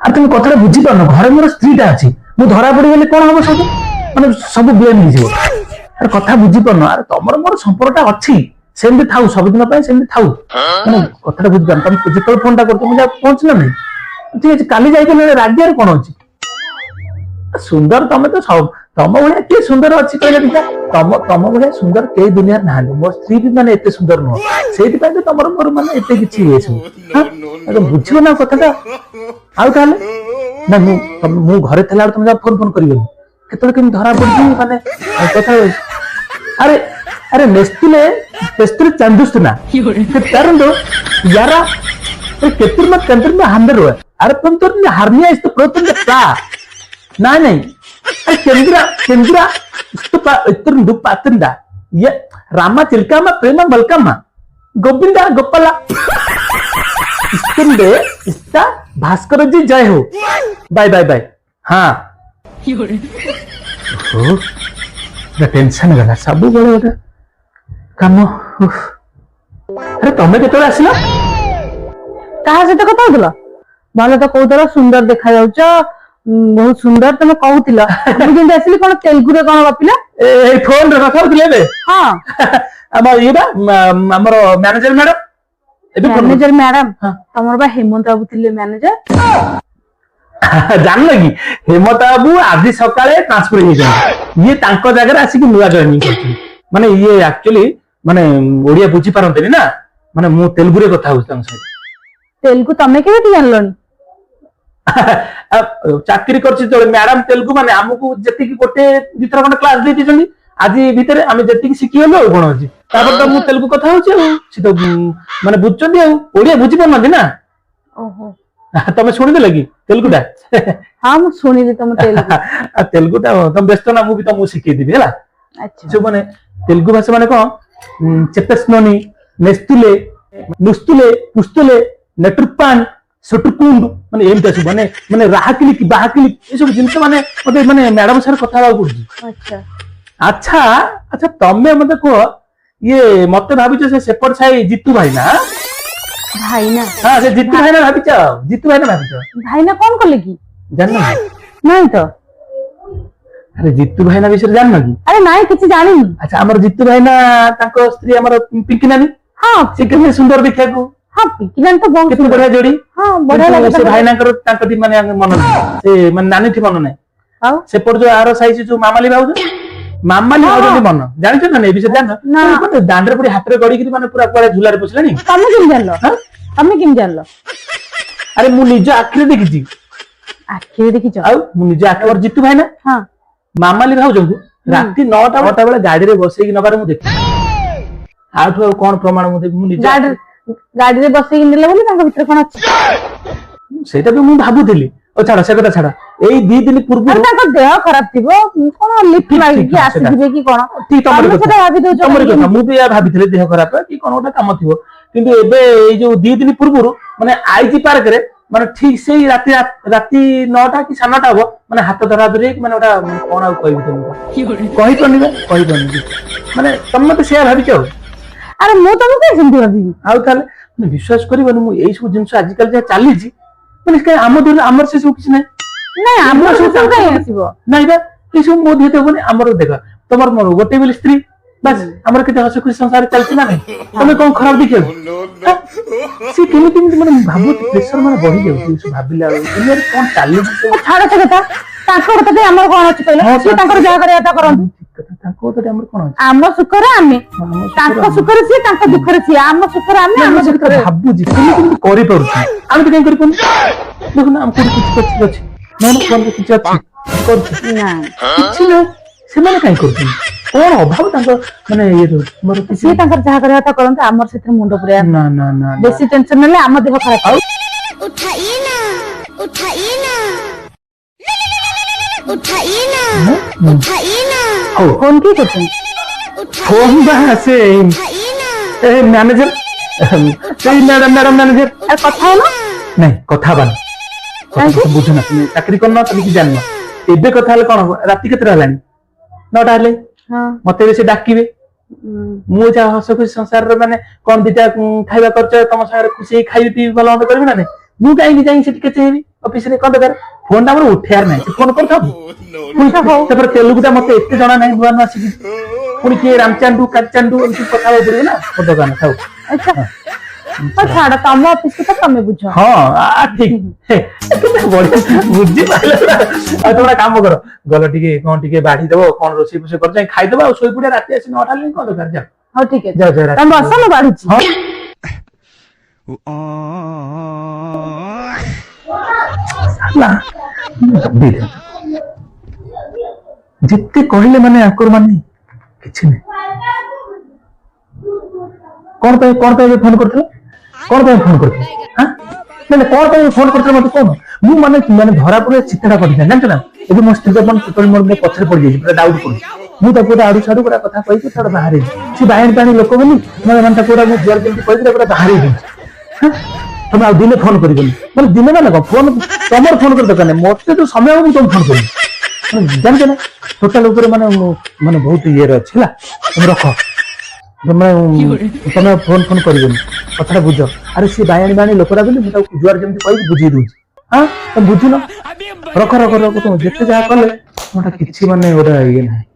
আর তুমি কথাটা বুঝি পারনো ঘরে মোর স্ত্রীটা আছে মু ধরা পড়ি গেলে কোন হবো ସବୁ মানে ସବୁ ব্লেম ହେଇଯିବ আরে কথা বুঝি পারনো আর তোমার মোর সম্পর্কটা ଅଛି সেমতি থাউ ସବୁଦିନ ପାଇଁ ସେମିତି থাউ মানে কথাটা বুঝি পারনো তুমি যেତେବେଳେ ফোনটা করছো ମୁଁ ଯା ପହଞ୍ଚିଲ ନାହିଁ ঠিক আছে কালি ଯାଇଥିଲେ ରାଗିଆରେ କଣ ଅଛି ସୁନ୍ଦର ତମେ ତ ତମ ଭଳିଆ କିଏ ସୁନ୍ଦର ଅଛି କହିଲେ ଦେଖିଆ ତମ ଭଳିଆ ସୁନ୍ଦର କେହି ଦୁନିଆରେ ନାହାନ୍ତି ମୋ ସ୍ତ୍ରୀ ବି ମାନେ ଏତେ ସୁନ୍ଦର ନୁହଁ ସେଇଥିପାଇଁ ତ ତମର ମୋର ମାନେ ଏତେ କିଛି ଇଏ ସବୁ ବୁଝିବ ନା କଥାଟା ଆଉ ତାହେଲେ ନା ମୁଁ ଘରେ ଥିଲା ତମେ ଯା ଫୋନ ଫୋନ କରିବନି କେତେବେଳେ କେମିତି ଧରା ପଡିଛି ମାନେ କଥା अरे अरे नेस्तिले पेस्त्री चंदुस्तना तरंदो यारा केतिर मत कंटर में हंदर हुआ अरे तुम तो हारनिया इस तो प्रोतन का नहीं नहीं अरे केंद्रा केंद्रा इतर दुप पातंदा ये रामा चिलका मा प्रेमा बलका मा गोविंदा गोपाला इस्तंदे इस्ता भास्कर जी जय हो बाय बाय बाय हाँ टेंशन गला सब बड़े गोटे काम अरे तुम्हें केतले आसिला कहा सहित कथा होतलो भले तो कहउतलो सुंदर देखा जाउछ बहुत सुंदर तमे कहउतिलो हम जेंति आसिली कोन तेलुगु रे कोन गपिला ए फोन रे कथा होतले बे हां हम येबा हमर मैनेजर मैडम मैनेजर मैडम तमर बा हेमंत बाबू थिले मैनेजर जान लगी हेमंत बाबू आज सकाळे ट्रांसफर हो जाए ये तांको जगह आसिक नुआ जॉइनिंग करछि माने ये एक्चुअली माने ओडिया बुझी पारंतनी ना माने मु तेलुगु रे कथा होस्तां से तेलुगु तमे केबे जानलनी चाकरी करछि तो मैडम तेलुगु माने हमकु जति की गोटे दिथर कोन क्लास देति छनी आज भीतर हम जति की सिखि हलो कोन अछि तापर तो मु तेलुगु कथा होछि सी तो माने बुझछन्ती ओडिया बुझी पारनती ना ओहो तमे सुनि दे लगी तेलुगुटा हां मु सुनि दे तम तेलुगु तेलुगुटा तुम व्यस्त ना मु भी तुमको सिखै दिबी हला अच्छा जो माने तेलुगु भाषा माने कोन चेपेस्नोनी नेस्तुले नुस्तुले पुस्तुले नेट्रुपान सटुकुंड माने एमता सब माने माने राहाकिली की बाहाकिली ए सब जिंस माने मते माने मैडम सर कथा बा पड़जी अच्छा अच्छा अच्छा तमे मते को ये मते भाबिछ से सेपट साई जीतू भाई ना भाई ना हां से जीतू भाई ना भाबिछ जीतू भाई ना भाबिछ भाई ना कौन कले की जानना नहीं तो अरे जीतू भाई ना विषय जानना की अरे नहीं किछ जानी अच्छा हमर जीतू भाई ना ताको स्त्री हमर पिंकी नानी हां से केते सुंदर देखा को हां पिंकी नानी तो बहुत केते बढ़िया जोड़ी हां बढ़िया लगे से भाई नाकर ताकती माने मन से माने नानी थी मन नै हां से पर जो आरो साइज जो मामाली भाऊ मामाली भाऊ जो मन जानि छ ना ए विषय जान ना दांडरे पड़ी हाथ रे गड़ी की माने पूरा पूरा झुला रे पछलानी तमे किम जानलो तमे किम जानलो अरे मु निज आखिरे देखिजी आखिरे देखिछ आ मु निज आखिर जीतू भाई ना हां मामाली भाऊ जो राती 9टा बेले गाड़ी रे बसई की नबार मु देखि आठो कोन प्रमाण मु निज गाड़ी रे बसई नेले बोली तांका भीतर कोन अछि सेटा भी मु भाबुथिली ओ छाड़ा से कथा छाड़ा एई 2 दिन पूर्व तांका देह खराब थिबो कोन लिफ्ट लागी कि आसी दिबे कि कोन ठीक तमर कथा भाबी दो तमर कथा मु भी या भाबिथिले देह खराब कि कोन ओटा काम थिबो किंतु एबे एई जो 2 दिन पूर्व माने आईजी पार्क रे माने ठीक से राती 9टा कि 9टा हो माने हाथ धरा धरे माने ओटा कोन आ कहबी तुमको कहि पनी माने तम तो शेयर भाबी छौ अरे मु तुमको कैसे भाबी आउ ताले विश्वास करबनी मु एई सब जिंस आजकल जे चाली छी माने के आम दूर आमर से सब किछ नै नहीं आमर से सब काई आसीबो नहीं बा ए सब मो देते बने आमर देख तमर मोर गोटे बेली स्त्री बस आमर केते हस खुशी संसार चलती ना नहीं तमे कोन खराब देखियो सी केमी केमी माने भाबु प्रेशर माने बढ़ी जाउ सब भाबिला दुनिया रे कोन चाली छाड़ से कथा ताको कथा दे हमर कोन अछि कहले से ताकर जा करे आता करन ताको तो हमर कोन अछि आम सुख रे आमे ताको सुख रे से ताको दुख रे से आम सुख रे आमे आम सुख रे भाबु जी केमी केमी करि परुछि आम तो कहीं करि पन देखो ना हम कुछ अछि ना कोन कुछ अछि कर ना किछि नै से माने काई करथि कोन अभाव तांको माने ये मोर किछि से ताकर जा करे आता करन हमर सेत्र मुंड पुरे ना ना ना बेसी टेंशन नले आम देह खराब उठाइए ना उठाइए ना उठाइए ना उठाइए ना फोन की करछन फोन बा से उठाइए ना ए मैनेजर से मैडम मैनेजर आ कथा ना नहीं कथा बन कथा बुझ ना तुम चाकरी करना तुम कि जानना एबे कथा हले कोन राती केतरा हलानी 9टा हले हां मते से डाकिबे मु जा हस खुशी संसार रे माने कोन दिटा खाइबा करछ तम सारे खुशी खाइ पी भलो मत करबी ना नहीं मु काई कि जाई से टिके चेबी ଅଫିସ ରେ କଣ ଦରକାର ଫୋନ ଟା ଆମର ଉଠେଇବାର ନାହିଁ ସେ ଫୋନ କରିଥାଉ ତାପରେ ତେଲୁଗୁଟା ମତେ ଏତେ ଜଣା ନାହିଁ ନୂଆ ନୂଆ ଶିଖିଛି ପୁଣି କିଏ ରାମଚାଣ୍ଡୁ କାଚାଣ୍ଡୁ ଏମିତି କଥା ହବାକୁ ପଡିବ ନା ମୋ ଦୋକାନ ଥାଉ ଆଚ୍ଛା ହଉ ଛାଡ ତମ ଅଫିସ କଥା ତମେ ବୁଝ। ହଁ ଠିକ କେତେ ବଢିଆ ବୁଝିପାରିଲ ଆଉ ତମେ କାମ କର ଗଲ ଟିକେ କଣ ଟିକେ ବାଢି ଦବ କଣ ରୋଷେଇ ଫୋଷେଇ କରି ଖାଇଦବ ଆଉ ଶୋଇ ପଡିଆ ରାତି ଆସି 9ଟା ହେଲେ କଣ ଦରକାର ଯାଅ ହଉ ଠିକ ଅଛି ଯାଅ ଯାଅ ତମେ ବସ ମୁଁ ବାଢୁଛି। ହଁ ନା ଯେତେ କହିଲେ ମାନେ ଆଙ୍କର ମାନେ କିଛି ନାହିଁ କଣ ପାଇଁ ଫୋନ କରିଥିଲ କଣ ପାଇଁ ଫୋନ କରିଥିଲ ମାନେ କଣ ପାଇଁ ଫୋନ କରିଥିଲ ମତେ କହୁନ ମୁଁ ମାନେ ଧରା ପଡିଲେ ଚିନ୍ତାଟା କରିଥାଏ ଜାଣିଛ ନା ଏବେ ମୋ ସ୍ତ୍ରୀ ମାନେ ଟୋଟାଲି ମୋର ପଛରେ ପଡିଯାଇଛି ପୁରା ଡାଉଟ କରୁଛି ମୁଁ ତାକୁ ଗୋଟେ ଆଡୁ ଛାଡୁ ଗୋଟେ କଥା କହିକି ତାର ବାହାରେ ସେ ବାହିଣୀ ପାଣି ଲୋକ ବୋଲି ମାନେ ତାକୁ ଗୋଟେ ମୁଁ ଜୁଆର ଯେମିତି କହିକି ପୁରା ବାହାରେ ଦେଇଛି ତମେ ଆଉ ଦିନେ ଫୋନ କରିବନି ମାନେ ଦିନେ ମାନେ କଣ ଫୋନ ତମର ଫୋନ କରି ଦରକାର ନାହିଁ ମତେ ତ ସମୟ ହବ ମୁଁ ତମକୁ ଫୋନ କରିବି ଜାଣିଛ ନା ଟୋଟାଲ ଉପରେ ମାନେ ବହୁତ ଇଏରେ ଅଛି ହେଲା ତମେ ରଖ ତମେ ଫୋନ କରିବନି କଥାଟା ବୁଝ ଆରେ ସିଏ ବାୟାଣୀ ଲୋକଟା ବୋଲି ମୁଁ ତାକୁ ଜୁଆର ଯେମିତି କହିକି ବୁଝେଇ ଦଉଛି ତମେ ବୁଝୁନ ରଖ ତମେ ଯେତେ ଯାହା କଲେ ମୋଟା କିଛି ମାନେ ଗୋଟେ ଇଏ ନାହିଁ